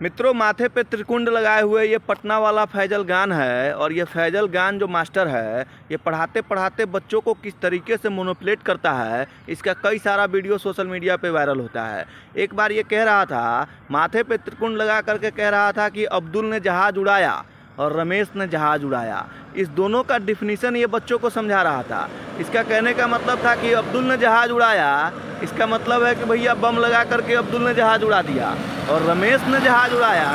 मित्रों, माथे पे त्रिकुंड लगाए हुए ये पटना वाला फैजल गान है। और ये फैजल गान जो मास्टर है, ये पढ़ाते पढ़ाते बच्चों को किस तरीके से मोनोप्लेट करता है, इसका कई सारा वीडियो सोशल मीडिया पे वायरल होता है। एक बार ये कह रहा था, माथे पे त्रिकुंड लगा करके कह रहा था कि अब्दुल ने जहाज उड़ाया और रमेश ने जहाज उड़ाया। इस दोनों का डिफिनीशन ये बच्चों को समझा रहा था। इसका कहने का मतलब था कि अब्दुल ने जहाज उड़ाया, इसका मतलब है कि भैया बम लगा करके अब्दुल ने जहाज उड़ा दिया। और रमेश ने जहाज उड़ाया,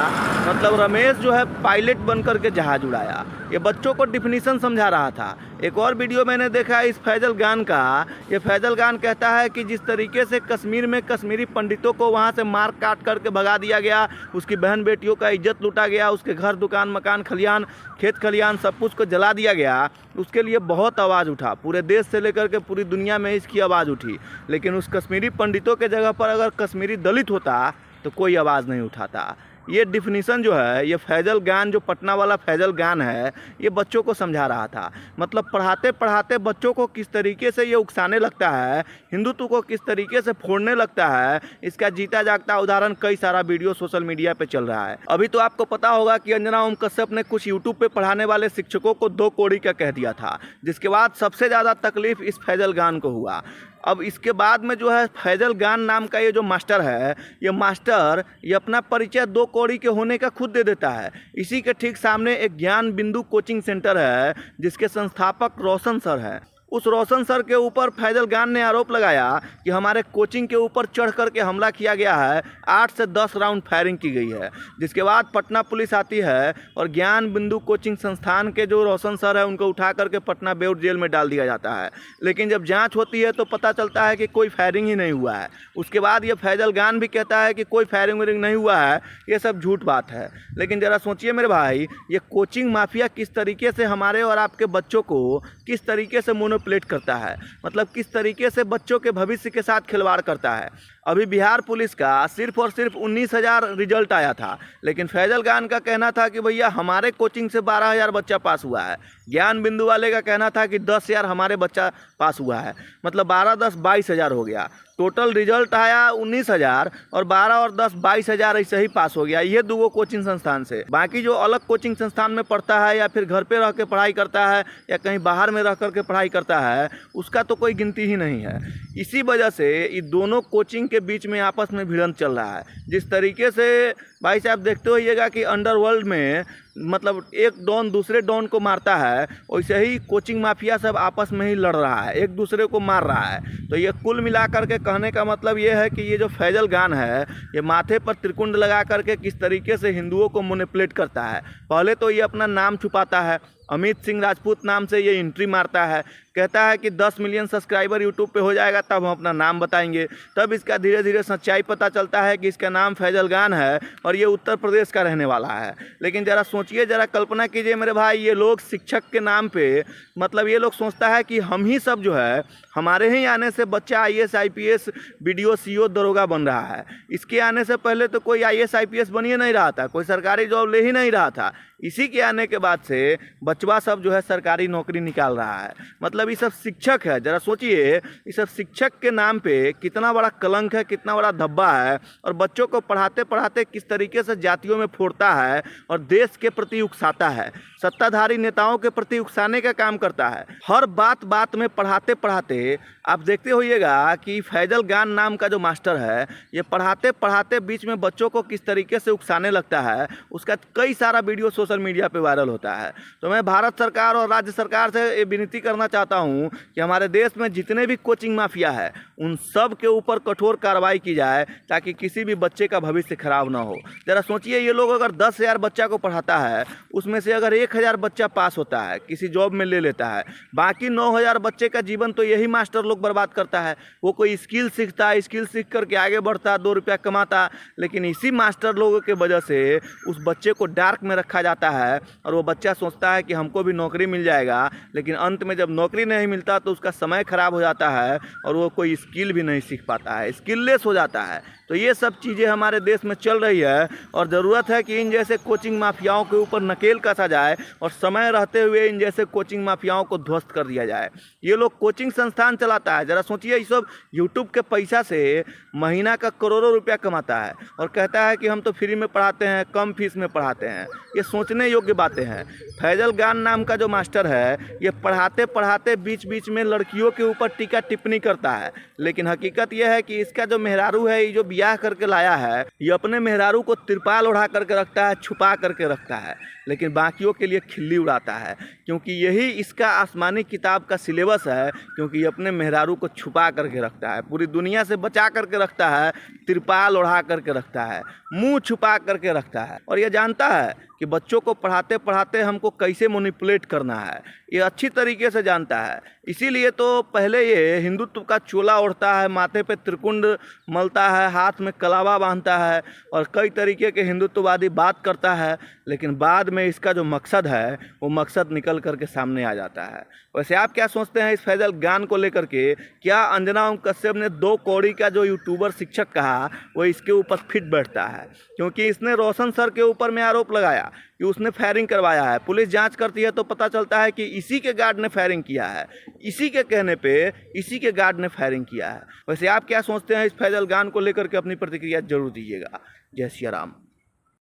मतलब रमेश जो है पायलट बन करके जहाज उड़ाया। ये बच्चों को डिफिनीशन समझा रहा था। एक और वीडियो मैंने देखा इस फैजल गान का। ये फैजल गान कहता है कि जिस तरीके से कश्मीर में कश्मीरी पंडितों को वहाँ से मार काट करके भगा दिया गया, उसकी बहन बेटियों का इज्जत लूटा गया, उसके घर दुकान मकान खलियान खेत खलियान सब कुछ को जला दिया गया, उसके लिए बहुत आवाज़ उठा। पूरे देश से लेकर के पूरी दुनिया में इसकी आवाज़ उठी। लेकिन उस कश्मीरी पंडितों के जगह पर अगर कश्मीरी दलित होता तो कोई आवाज़ नहीं उठाता। ये डिफिनीशन जो है, ये फैजल गान जो पटना वाला फैजल गान है, ये बच्चों को समझा रहा था। मतलब पढ़ाते पढ़ाते बच्चों को किस तरीके से ये उकसाने लगता है, हिंदुत्व को किस तरीके से फोड़ने लगता है, इसका जीता जागता उदाहरण कई सारा वीडियो सोशल मीडिया पे चल रहा है। अभी तो आपको पता होगा कि अंजना ओम कश्यप ने कुछ यूट्यूब पे पढ़ाने वाले शिक्षकों को 2 कौड़ी का कह दिया था, जिसके बाद सबसे ज़्यादा तकलीफ इस फैजल गान को हुआ। अब इसके बाद में जो है फैजल गान नाम का ये जो मास्टर है, ये मास्टर ये अपना परिचय 2 कौड़ी के होने का खुद दे देता है। इसी के ठीक सामने एक ज्ञान बिंदु कोचिंग सेंटर है, जिसके संस्थापक रोशन सर हैं। उस रोशन सर के ऊपर फैजल गान ने आरोप लगाया कि हमारे कोचिंग के ऊपर चढ़ करके हमला किया गया है, 8 से 10 राउंड फायरिंग की गई है। जिसके बाद पटना पुलिस आती है और ज्ञान बिंदु कोचिंग संस्थान के जो रोशन सर है उनको उठा करके पटना बेउर जेल में डाल दिया जाता है। लेकिन जब जांच होती है तो पता चलता है कि कोई फायरिंग ही नहीं हुआ है। उसके बाद ये फैजल गान भी कहता है कि कोई फायरिंग वायरिंग नहीं हुआ है, ये सब झूठ बात है। लेकिन ज़रा सोचिए मेरे भाई, ये कोचिंग माफिया किस तरीके से हमारे और आपके बच्चों को किस तरीके से मोनोप्लेट करता है, मतलब किस तरीके से बच्चों के भविष्य के साथ खिलवाड़ करता है। अभी बिहार पुलिस का सिर्फ और सिर्फ 19,000 रिजल्ट आया था, लेकिन फैजल गान का कहना था कि भैया हमारे कोचिंग से 12,000 बच्चा पास हुआ है। ज्ञान बिंदु वाले का कहना था कि 10,000 हमारे बच्चा पास हुआ है, मतलब 12 10 22,000 हो गया। टोटल रिजल्ट आया 19,000 और 12 और 10 22,000 ऐसे ही पास हो गया, ये 2 कोचिंग संस्थान से। बाकी जो अलग कोचिंग संस्थान में पढ़ता है या फिर घर पे रह के पढ़ाई करता है या कहीं बाहर में रह करके पढ़ाई करता है, उसका तो कोई गिनती ही नहीं है। इसी वजह से ये दोनों कोचिंग के बीच में आपस में भिड़ंत चल रहा है। जिस तरीके से भाई साहब देखते होइएगा कि अंडरवर्ल्ड में मतलब एक डॉन दूसरे डॉन को मारता है, वैसे ही कोचिंग माफिया सब आपस में ही लड़ रहा है, एक दूसरे को मार रहा है। तो ये कुल मिला करके कहने का मतलब ये है कि ये जो फैजल गान है, ये माथे पर त्रिकुंड लगा करके किस तरीके से हिंदुओं को मैनिपुलेट करता है। पहले तो ये अपना नाम छुपाता है, अमित सिंह राजपूत नाम से ये एंट्री मारता है, कहता है कि 10 मिलियन सब्सक्राइबर यूट्यूब पे हो जाएगा तब हम अपना नाम बताएंगे। तब इसका धीरे धीरे सच्चाई पता चलता है कि इसका नाम फैजल गान है और ये उत्तर प्रदेश का रहने वाला है। लेकिन ज़रा सोचिए, ज़रा कल्पना कीजिए मेरे भाई, ये लोग शिक्षक के नाम पे, मतलब ये लोग सोचता है कि हम ही सब जो है, हमारे ही आने से बच्चा IAS IPS BDO CO दरोगा बन रहा है। इसके आने से पहले तो कोई IAS IPS बन ही नहीं रहा था, कोई सरकारी जॉब ले ही नहीं रहा था। इसी के आने के बाद से बचवा सब जो है सरकारी नौकरी निकाल रहा है। मतलब ये सब शिक्षक है। ज़रा सोचिए, ये सब शिक्षक के नाम पे कितना बड़ा कलंक है, कितना बड़ा धब्बा है। और बच्चों को पढ़ाते पढ़ाते किस तरीके से जातियों में फोड़ता है और देश के प्रति उकसाता है, सत्ताधारी नेताओं के प्रति उकसाने का काम करता है। हर बात बात में पढ़ाते पढ़ाते आप देखते होइएगा कि फैजल गान नाम का जो मास्टर है, ये पढ़ाते पढ़ाते बीच में बच्चों को किस तरीके से उकसाने लगता है, उसका कई सारा वीडियो सोशल मीडिया पे वायरल होता है। तो मैं भारत सरकार और राज्य सरकार से ये विनती करना चाहता हूँ कि हमारे देश में जितने भी कोचिंग माफिया है, उन सब के ऊपर कठोर कार्रवाई की जाए, ताकि किसी भी बच्चे का भविष्य खराब ना हो। ज़रा सोचिए, ये लोग अगर 10,000 बच्चा को पढ़ाता है, उसमें से अगर 1,000 बच्चा पास होता है, किसी जॉब में ले लेता है, बाकी 9,000 बच्चे का जीवन तो यही मास्टर लोग बर्बाद करता है। वो कोई स्किल सीखता है, स्किल सीख करके आगे बढ़ता, 2 रुपया कमाता, लेकिन इसी मास्टर लोगों के वजह से उस बच्चे को डार्क में रखा जाता है और वो बच्चा सोचता है कि हमको भी नौकरी मिल जाएगा। लेकिन अंत में जब नौकरी नहीं मिलता तो उसका समय खराब हो जाता है और वो कोई स्किल भी नहीं सीख पाता है, स्किललेस हो जाता है। तो ये सब चीज़ें हमारे देश में चल रही है और ज़रूरत है कि इन जैसे कोचिंग माफियाओं के ऊपर नकेल कसा जाए और समय रहते हुए इन जैसे कोचिंग माफियाओं को ध्वस्त कर दिया जाए। ये लोग कोचिंग संस्थान चलाते कमाता है। ज़रा सोचिए, ये सब यूट्यूब के पैसा से महीना का करोड़ों रुपया कमाता है और कहता है कि हम तो फ्री में पढ़ाते हैं, कम फीस में पढ़ाते हैं। ये सोचने योग्य बातें हैं। फैजल गान नाम का जो मास्टर है, ये पढ़ाते पढ़ाते बीच बीच में लड़कियों के ऊपर टीका टिप्पणी करता है। लेकिन हकीकत यह है कि इसका जो मेहरारू है, ये जो ब्याह करके लाया है, ये अपने मेहरारू को तिरपाल ओढ़ा करके रखता है, छुपा करके रखता है, लेकिन बाकियों के लिए खिल्ली उड़ाता है, क्योंकि यही इसका आसमानी किताब का सिलेबस है। क्योंकि ये अपने मेहरारू को छुपा करके रखता है, पूरी दुनिया से बचा करके रखता है, तिरपाल ओढ़ा करके रखता है, मुंह छुपा करके रखता है। और ये जानता है कि बच्चों को पढ़ाते पढ़ाते हमको कैसे मैनिपुलेट करना है, ये अच्छी तरीके से जानता है। इसीलिए तो पहले ये हिंदुत्व का चोला ओढ़ता है, माथे पे त्रिकुंड मलता है, हाथ में कलावा बांधता है और कई तरीके के हिंदुत्ववादी बात करता है। लेकिन बाद में इसका जो मकसद है, वो मकसद निकल करके सामने आ जाता है। वैसे आप क्या सोचते हैं इस फैजल गान को लेकर के? क्या अंजना ओम कश्यप ने 2 कौड़ी का जो यूट्यूबर शिक्षक कहा, वो इसके ऊपर फिट बैठता है? क्योंकि इसने रोशन सर के ऊपर में आरोप लगाया कि उसने फायरिंग करवाया है। पुलिस जांच करती है तो पता चलता है कि इसी के गार्ड ने फायरिंग किया है, इसी के कहने पे इसी के गार्ड ने फायरिंग किया है। वैसे आप क्या सोचते हैं इस फैजल गान को लेकर के? अपनी प्रतिक्रिया जरूर दीजिएगा। जय सिया राम।